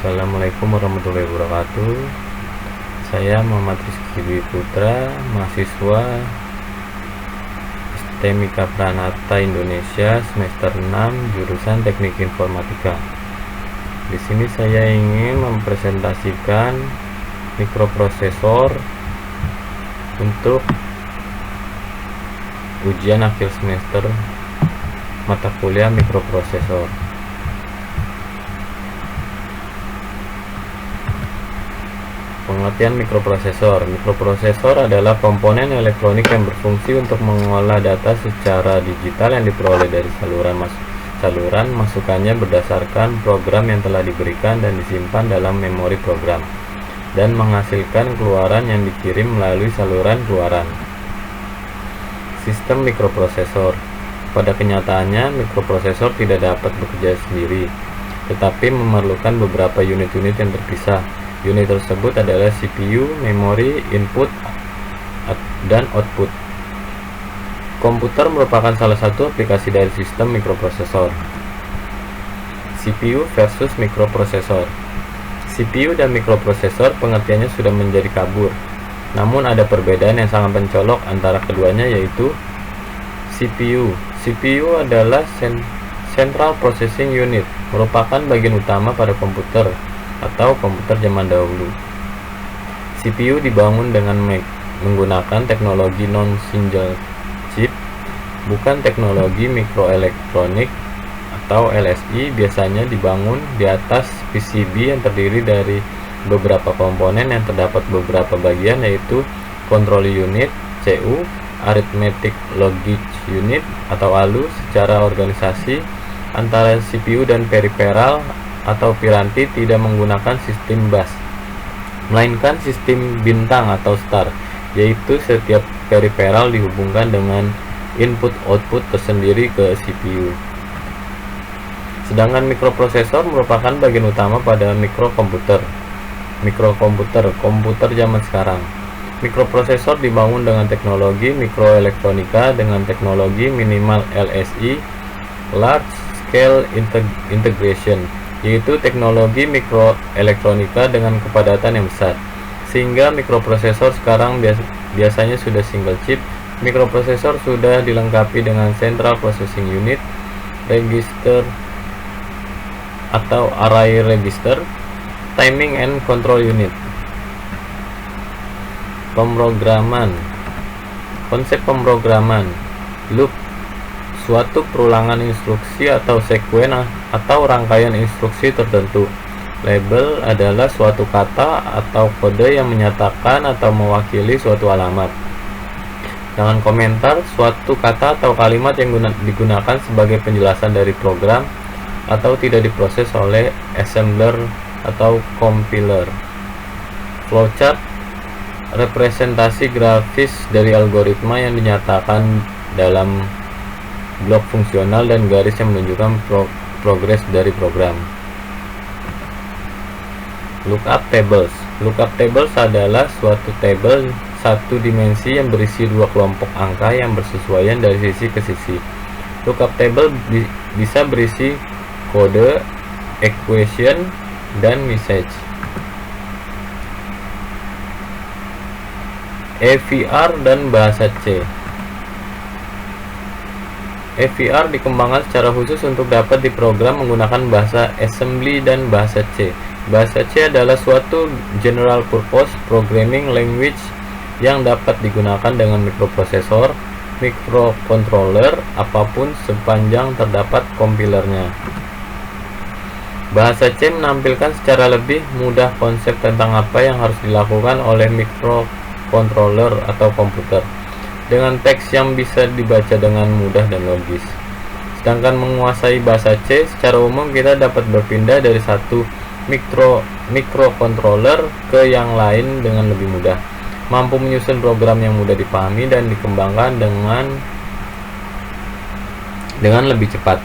Assalamualaikum warahmatullahi wabarakatuh. Saya Muhammad Rizky Dwi Putra, mahasiswa STMIK Pranata Indonesia semester 6 jurusan Teknik Informatika. Di sini saya ingin mempresentasikan mikroprosesor untuk ujian akhir semester mata kuliah mikroprosesor. Pengertian mikroprosesor. Mikroprosesor adalah komponen elektronik yang berfungsi untuk mengolah data secara digital yang diperoleh dari saluran masukannya berdasarkan program yang telah diberikan dan disimpan dalam memori program, dan menghasilkan keluaran yang dikirim melalui saluran keluaran. Sistem mikroprosesor. Pada kenyataannya, mikroprosesor tidak dapat bekerja sendiri, tetapi memerlukan beberapa unit-unit yang terpisah. Unit tersebut adalah CPU, memori, input, dan output. Komputer merupakan salah satu aplikasi dari sistem mikroprosesor. CPU versus mikroprosesor. CPU dan mikroprosesor pengertiannya sudah menjadi kabur. Namun ada perbedaan yang sangat mencolok antara keduanya, yaitu CPU. CPU adalah Central Processing Unit, merupakan bagian utama pada komputer atau komputer zaman dahulu. CPU dibangun dengan menggunakan teknologi non-single chip, bukan teknologi mikroelektronik atau LSI. Biasanya dibangun di atas PCB yang terdiri dari beberapa komponen yang terdapat beberapa bagian, yaitu control unit CU, arithmetic logic unit atau ALU. Secara organisasi antara CPU dan peripheral atau piranti tidak menggunakan sistem bus, melainkan sistem bintang atau star, yaitu setiap peripheral dihubungkan dengan input-output tersendiri ke CPU. Sedangkan mikroprosesor merupakan bagian utama pada mikrokomputer, komputer zaman sekarang. Mikroprosesor dibangun dengan teknologi mikroelektronika dengan teknologi minimal LSI, Large Scale Integration, yaitu teknologi mikroelektronika dengan kepadatan yang besar, sehingga mikroprosesor sekarang biasanya sudah single chip. Mikroprosesor sudah dilengkapi dengan Central Processing Unit, register atau array register, timing and control unit. Pemrograman. Konsep pemrograman. Loop, suatu perulangan instruksi atau sekuen atau rangkaian instruksi tertentu. Label adalah suatu kata atau kode yang menyatakan atau mewakili suatu alamat. Dengan komentar, suatu kata atau kalimat yang digunakan sebagai penjelasan dari program atau tidak diproses oleh assembler atau compiler. Flowchart, representasi grafis dari algoritma yang dinyatakan dalam blok fungsional dan garis yang menunjukkan progres dari program. Lookup tables. Lookup tables adalah suatu tabel satu dimensi yang berisi dua kelompok angka yang bersesuaian dari sisi ke sisi. Lookup table bisa berisi kode, equation, dan message. EVR dan bahasa C. EVR dikembangkan secara khusus untuk dapat diprogram menggunakan bahasa assembly dan bahasa C. Bahasa C adalah suatu general purpose programming language yang dapat digunakan dengan mikroprosesor, microcontroller apapun sepanjang terdapat kompilernya. Bahasa C menampilkan secara lebih mudah konsep tentang apa yang harus dilakukan oleh microcontroller atau komputer, dengan teks yang bisa dibaca dengan mudah dan logis. Sedangkan menguasai bahasa C, secara umum kita dapat berpindah dari satu microcontroller ke yang lain dengan lebih mudah, mampu menyusun program yang mudah dipahami dan dikembangkan dengan lebih cepat.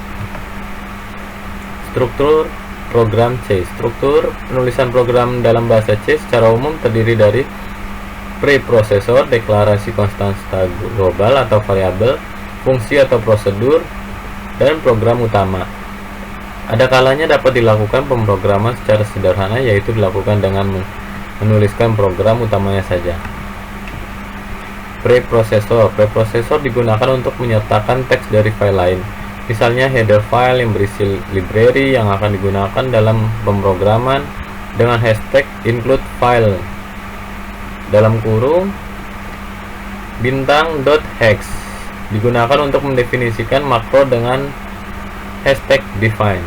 Struktur program C. Struktur penulisan program dalam bahasa C secara umum terdiri dari preprosesor, deklarasi konstanta global atau variabel, fungsi atau prosedur, dan program utama. Ada kalanya dapat dilakukan pemrograman secara sederhana, yaitu dilakukan dengan menuliskan program utamanya saja. Preprosesor. Preprosesor digunakan untuk menyertakan teks dari file lain. Misalnya header file yang berisi library yang akan digunakan dalam pemrograman dengan hashtag include file dalam kurung bintang.hex digunakan untuk mendefinisikan makro dengan hashtag define.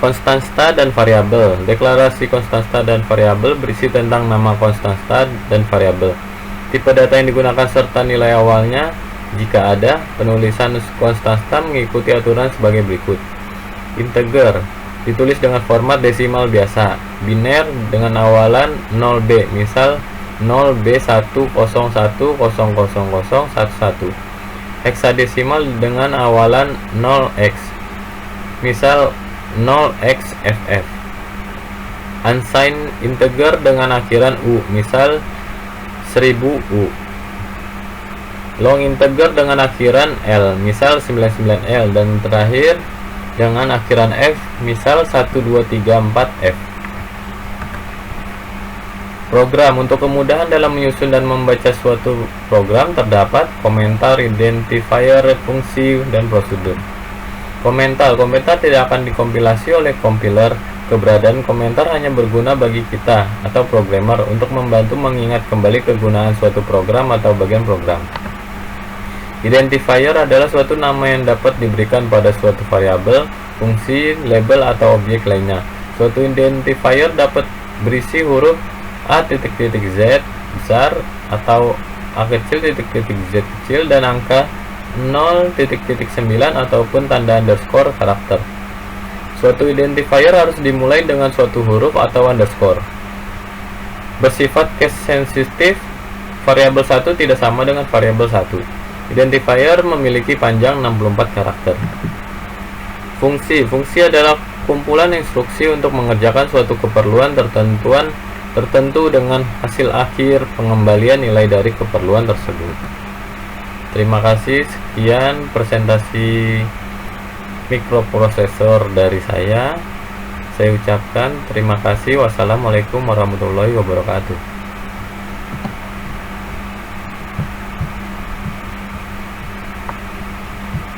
Konstanta dan variabel. Deklarasi konstanta dan variabel berisi tentang nama konstanta dan variabel, tipe data yang digunakan serta nilai awalnya. Jika ada, penulisan konstanta mengikuti aturan sebagai berikut. Integer ditulis dengan format desimal biasa. Biner dengan awalan 0B, misal 0B101000011. Heksadesimal dengan awalan 0x, misal 0xFF. Unsigned integer dengan akhiran U, misal 1000U. Long integer dengan akhiran L, misal 99L, dan terakhir dengan akhiran F, misal 1234F. Program. Untuk kemudahan dalam menyusun dan membaca suatu program terdapat komentar, identifier, fungsi, dan prosedur. Komentar. Komentar tidak akan dikompilasi oleh compiler. Keberadaan komentar hanya berguna bagi kita atau programmer untuk membantu mengingat kembali kegunaan suatu program atau bagian program. Identifier adalah suatu nama yang dapat diberikan pada suatu variabel, fungsi, label, atau objek lainnya. Suatu identifier dapat berisi huruf A.Z besar atau A kecil titik Z kecil dan angka 0.9 ataupun tanda underscore karakter. Suatu identifier harus dimulai dengan suatu huruf atau underscore. Bersifat case sensitif, variabel 1 tidak sama dengan variabel 1. Identifier memiliki panjang 64 karakter. Fungsi. Fungsi adalah kumpulan instruksi untuk mengerjakan suatu keperluan tertentu dengan hasil akhir pengembalian nilai dari keperluan tersebut. Terima kasih. Sekian presentasi mikroprosesor dari saya. Saya ucapkan terima kasih. Wassalamualaikum warahmatullahi wabarakatuh.